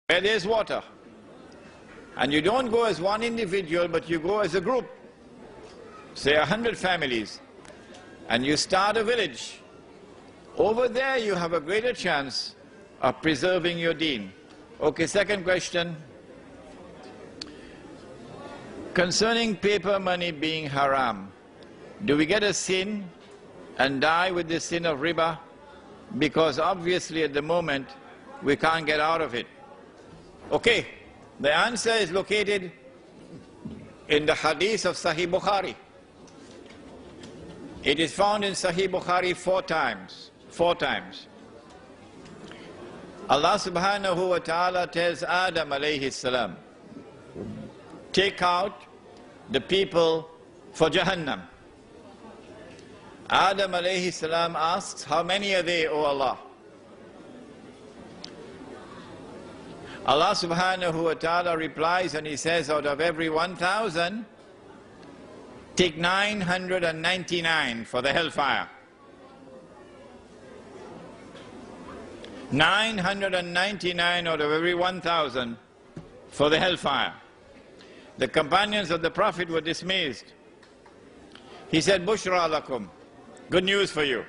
where there's water. And you don't go as one individual, but you go as a group, say 100 families, and you start a village. Over there you have a greater chance of preserving your deen. Okay, second question. Concerning paper money being haram, do we get a sin and die with the sin of riba? Because obviously at the moment we can't get out of it. Okay, the answer is located in the hadith of Sahih Bukhari. It is found in Sahih Bukhari 4 times. 4 times. Allah subhanahu wa ta'ala tells Adam alayhi salam, take out the people for Jahannam. Adam alayhi salam asks, how many are they, O Allah? Allah subhanahu wa ta'ala replies and he says, out of every 1,000, take 999 for the hellfire. 999 out of every 1,000 for the hellfire. The companions of the Prophet were dismayed. He said, Bushra lakum, good news for you.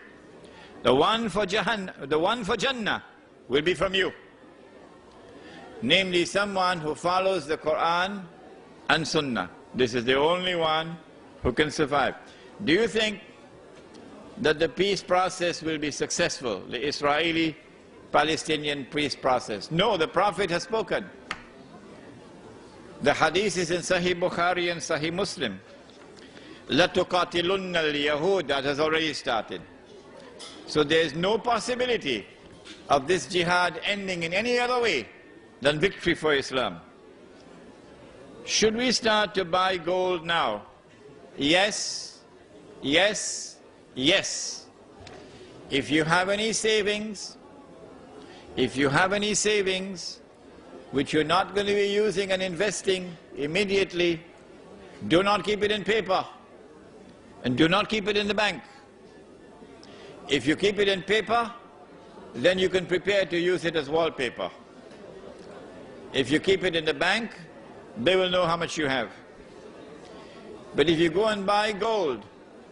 The one for Jannah will be from you. Namely, someone who follows the Qur'an and Sunnah. This is the only one who can survive. Do you think that the peace process will be successful, the Israeli-Palestinian peace process? No, the Prophet has spoken. The hadith is in Sahih Bukhari and Sahih Muslim. لَتُقَاتِلُنَّ الْيَهُودَ, that has already started. So there is no possibility of this jihad ending in any other way than victory for Islam. Should we start to buy gold now? Yes, yes, yes. If you have any savings, which you're not going to be using and investing immediately, do not keep it in paper and do not keep it in the bank. If you keep it in paper, then you can prepare to use it as wallpaper. If you keep it in the bank, they will know how much you have. But if you go and buy gold,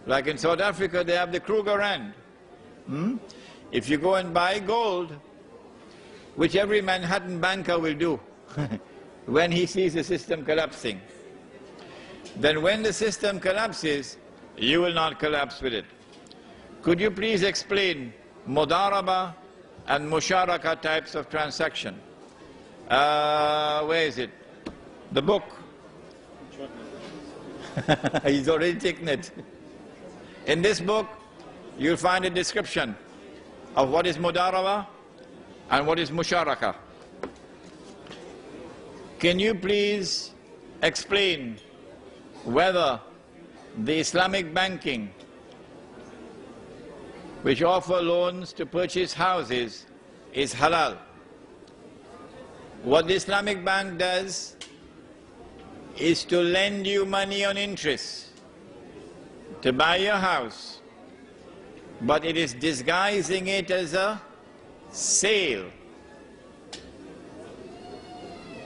like in South Africa they have the Kruger Rand. If you go and buy gold, which every Manhattan banker will do when he sees the system collapsing, then when the system collapses, you will not collapse with it. Could you please explain mudaraba and musharaka types of transaction? Where is it? The book. He's already taken it. In this book, you'll find a description of what is mudaraba and what is musharaka. Can you please explain whether the Islamic banking, which offer loans to purchase houses, is halal? What the Islamic bank does is to lend you money on interest to buy your house, but it is disguising it as a sale.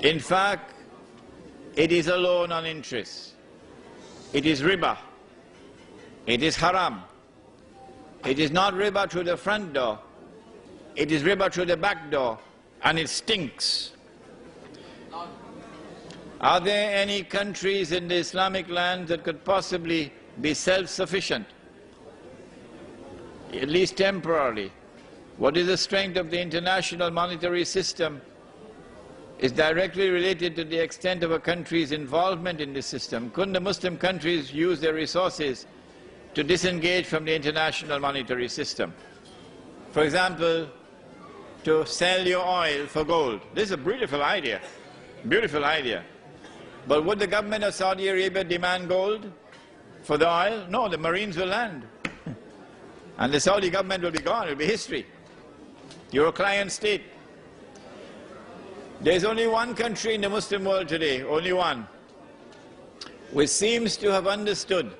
In fact, it is a loan on interest. It is riba. It is haram. It is not riba through the front door. It is riba through the back door, and it stinks. Are there any countries in the Islamic land that could possibly be self-sufficient, at least temporarily? What is the strength of the international monetary system is directly related to the extent of a country's involvement in the system. Couldn't the Muslim countries use their resources to disengage from the international monetary system? For example, to sell your oil for gold. This is a beautiful idea, beautiful idea. But would the government of Saudi Arabia demand gold for the oil? No, the Marines will land. And the Saudi government will be gone, it will be history. You're a client state. There's only one country in the Muslim world today, only one, which seems to have understood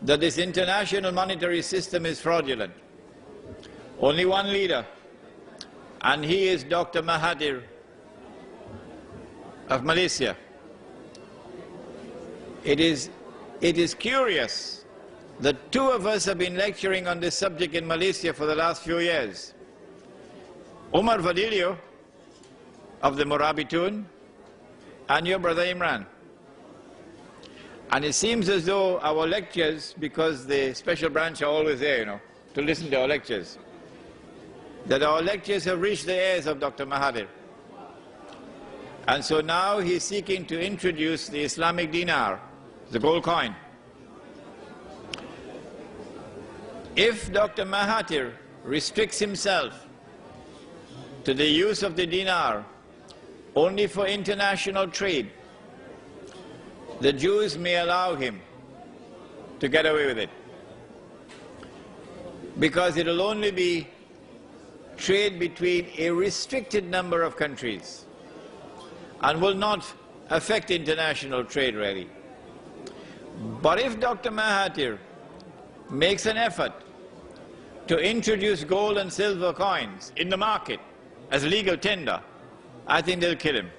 that this international monetary system is fraudulent. Only one leader, and he is Dr. Mahathir of Malaysia. It is curious that two of us have been lecturing on this subject in Malaysia for the last few years. Umar Vadilio of the Murabitun and your brother Imran. And it seems as though our lectures, because the special branch are always there, to listen to our lectures, that our lectures have reached the ears of Dr. Mahathir. And so now he's seeking to introduce the Islamic dinar, the gold coin. If Dr. Mahathir restricts himself to the use of the dinar only for international trade, the Jews may allow him to get away with it, because it will only be trade between a restricted number of countries and will not affect international trade really. But if Dr. Mahathir makes an effort to introduce gold and silver coins in the market as legal tender, I think they'll kill him.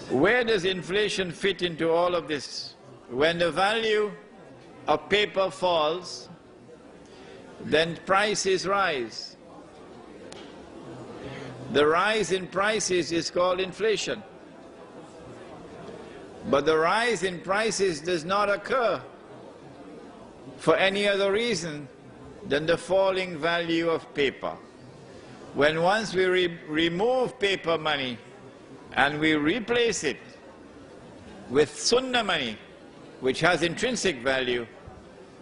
Where does inflation fit into all of this? When the value of paper falls, then prices rise. The rise in prices is called inflation. But the rise in prices does not occur for any other reason than the falling value of paper. When once we remove paper money and we replace it with sunnah money, which has intrinsic value,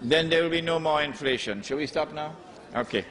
then there will be no more inflation. Shall we stop now? Okay.